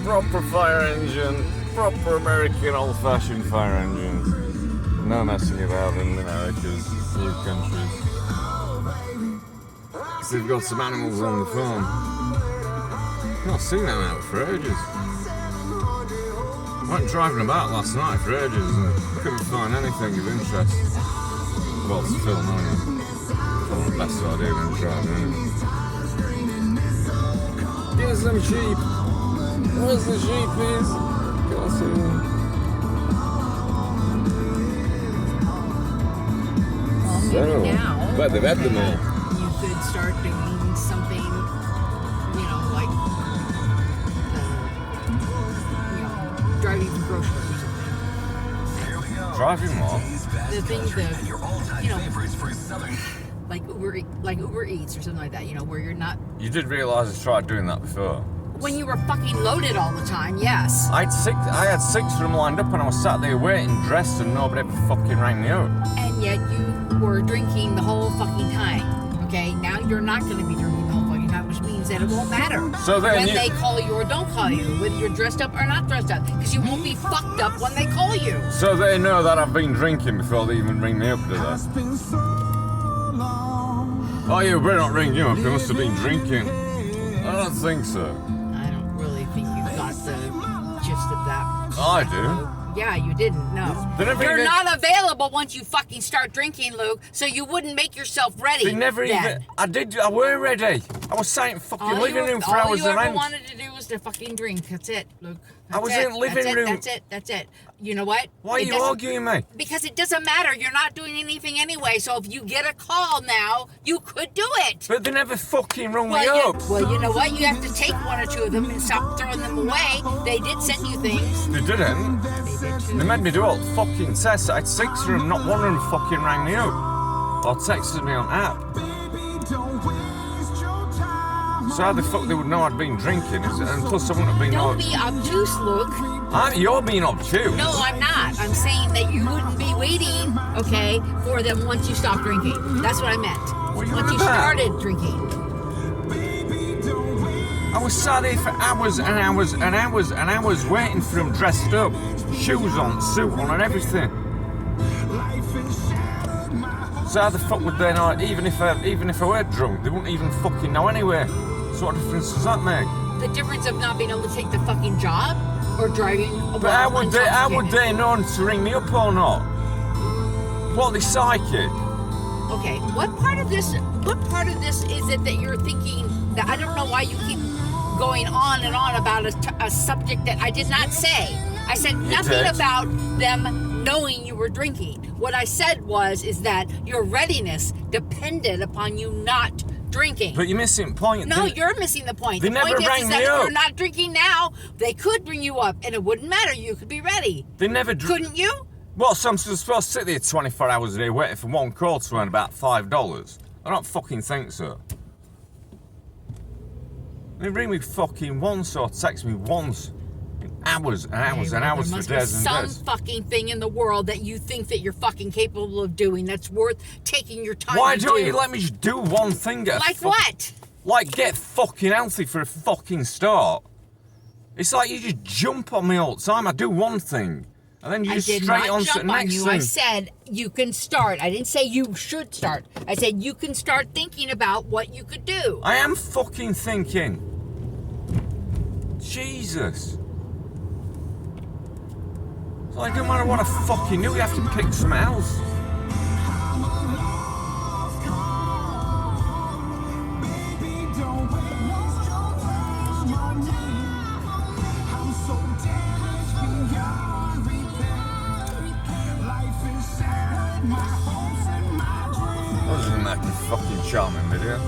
proper fire engine, proper American old-fashioned fire engines. No messing about in the Americas, new countries. So we've got some animals on the farm. Not seen them out for ages. I went driving about last night for ages and couldn't find anything of interest. Well, to film, only. Not the best idea when driving anyway. Get some sheep. Where's the sheep is? Can't see them. Well, maybe now. But they've had them all. You could start doing something, like, driving for groceries or something. Driving what? The things that, like Uber Eats or something like that, where you're not... You did realise I tried doing that before. When you were fucking loaded all the time, yes. I had six of them lined up and I was sat there waiting, dressed, and nobody ever fucking rang me up. And yet you were drinking the whole fucking time, okay? Now you're not going to be drinking the whole fucking time, which means that it won't matter So then when they call you or don't call you, whether you're dressed up or not dressed up, because you won't be fucked up when they call you. So they know that I've been drinking before they even ring me up, do they? Oh yeah, we're not ringing you up, they must have been drinking. I don't think so. I don't really think you got the gist of that. I do. Yeah, you didn't, no. You're not available once you fucking start drinking, Luke, so you wouldn't make yourself ready. They never then. even... I were ready. I was sat in fucking living room for hours All on you ever end. wanted to do was to fucking drink. That's it, Luke. I was in living room. That's it. You know what? Why are you arguing me? Because it doesn't matter. You're not doing anything anyway, so if you get a call now, you could do it. But they never fucking rung me up. Well, you know what? You have to take one or two of them and stop throwing them away. They did send you things. They didn't. They did too. They made me do all the fucking tests. I had six of them, not one of them fucking rang me up. Or texted me on app. So how the fuck they would know I'd been drinking? And plus I wouldn't have been... Don't be obtuse, Luke. You're being obtuse. No, I'm not. I'm saying that you wouldn't be waiting, okay, for them once you stopped drinking. That's what I meant. What are you Once on you about? started drinking. I was sat there for hours and hours and hours and hours waiting for them dressed up. Shoes on, suit on and everything. So how the fuck would they know? Even if I were drunk, they wouldn't even fucking know anyway. So what difference does that make? The difference of not being able to take the fucking job or driving But how would intoxicated. they know to ring me up or not? What, they psychic? Okay, what part of this is it that you're thinking that I don't know why you keep going on and on about a subject that I did not say. I said nothing about them knowing you were drinking. What I said is that your readiness depended upon you not drinking. But you're missing the point. No, you're missing the point. They The never point rang is that me if up. you're not drinking now, they could bring you up, and it wouldn't matter. You could be ready. They never Couldn't you? What, so I'm supposed to sit there 24 hours a day waiting for one call to earn about $5? I don't fucking think so. They ring me fucking once or text me once. Hours and hours and hours for days and some days. fucking thing in the world that you think that you're fucking capable of doing that's worth taking your time Why to don't do. you let me just do one thing? What? Like get fucking healthy for a fucking start. It's like you just jump on me all the time. I do one thing. And then you just straight on to the next thing. I said you can start. I didn't say you should start. I said you can start thinking about what you could do. I am fucking thinking. Jesus. It's like, no matter what I fucking do, you have to pick something else. Other than that fucking charming video.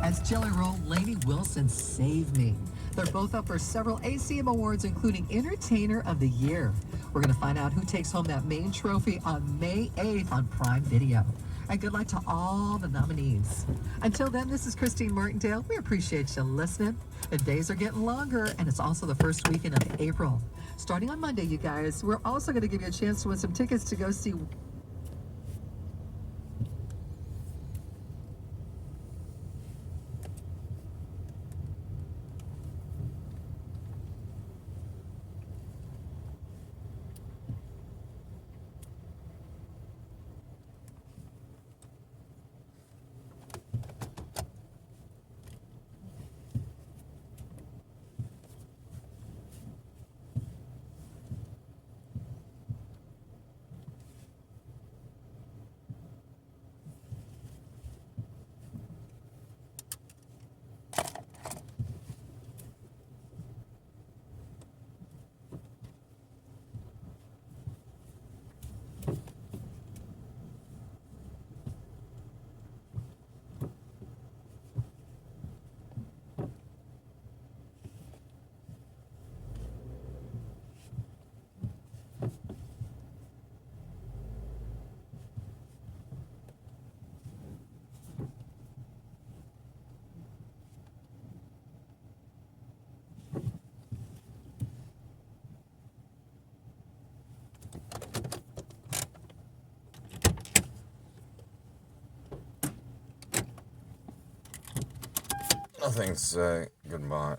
As Jelly Roll, Lainey Wilson Save Me. They're both up for several ACM awards, including Entertainer of the Year. We're going to find out who takes home that main trophy on May 8th on Prime Video. And good luck to all the nominees. Until then, this is Christine Martindale. We appreciate you listening. The days are getting longer, and it's also the first weekend of April. Starting on Monday, you guys, we're also going to give you a chance to win some tickets to go see Nothing to say. Goodbye.